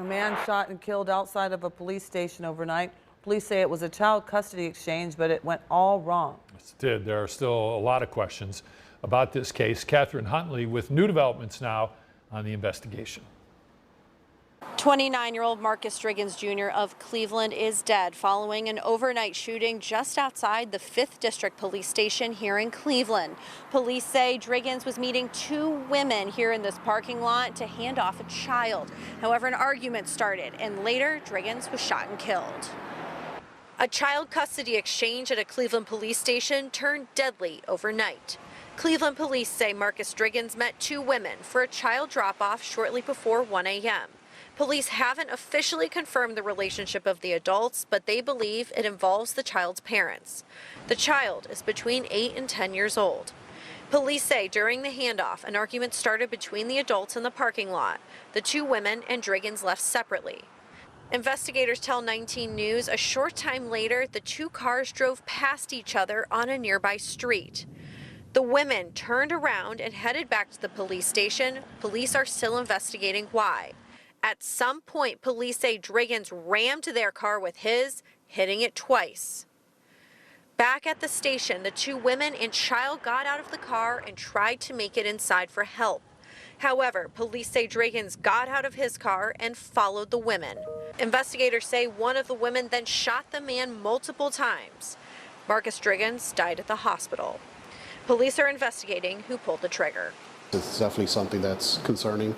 man shot and killed outside of a police station overnight. Police say it was a child custody exchange, but it went all wrong. Yes, it did. There are still a lot of questions about this case. Catherine Huntley with new developments now on the investigation. 29-year-old Marcus Driggins Jr. of Cleveland is dead following an overnight shooting just outside the 5th District Police Station here in Cleveland. Police say Driggins was meeting two women here in this parking lot to hand off a child. However, an argument started, and later Driggins was shot and killed. A child custody exchange at a Cleveland police station turned deadly overnight. Cleveland police say Marcus Driggins met two women for a child drop-off shortly before 1 a.m. Police haven't officially confirmed the relationship of the adults, but they believe it involves the child's parents. The child is between 8 and 10 years old. Police say during the handoff, an argument started between the adults in the parking lot. The two women and Driggins left separately. Investigators tell 19 News a short time later, the two cars drove past each other on a nearby street. The women turned around and headed back to the police station. Police are still investigating why. At some point, police say Driggins rammed their car with his, hitting it twice. Back at the station, the two women and child got out of the car and tried to make it inside for help. However, police say Driggins got out of his car and followed the women. Investigators say one of the women then shot the man multiple times. Marcus Driggins died at the hospital. Police are investigating who pulled the trigger. It's definitely something that's concerning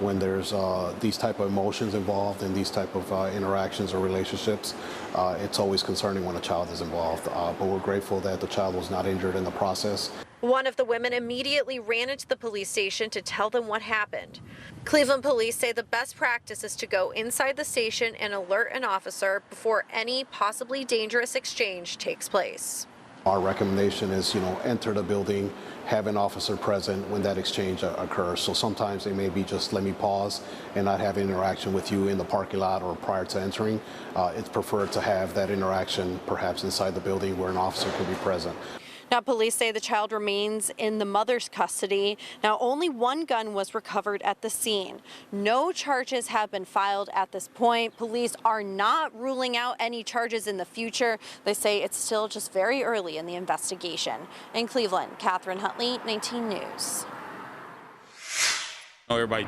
when there's these type of emotions involved and these type of interactions or relationships. It's always concerning when a child is involved, but we're grateful that the child was not injured in the process. One of the women immediately ran into the police station to tell them what happened. Cleveland police say the best practice is to go inside the station and alert an officer before any possibly dangerous exchange takes place. Our recommendation is, enter the building, have an officer present when that exchange occurs. So sometimes they may be just let me pause and not have an interaction with you in the parking lot or prior to entering. It's preferred to have that interaction perhaps inside the building where an officer could be present. Now, police say the child remains in the mother's custody. Now, only one gun was recovered at the scene. No charges have been filed at this point. Police are not ruling out any charges in the future. They say it's still just very early in the investigation. In Cleveland, Catherine Huntley, 19 News. Everybody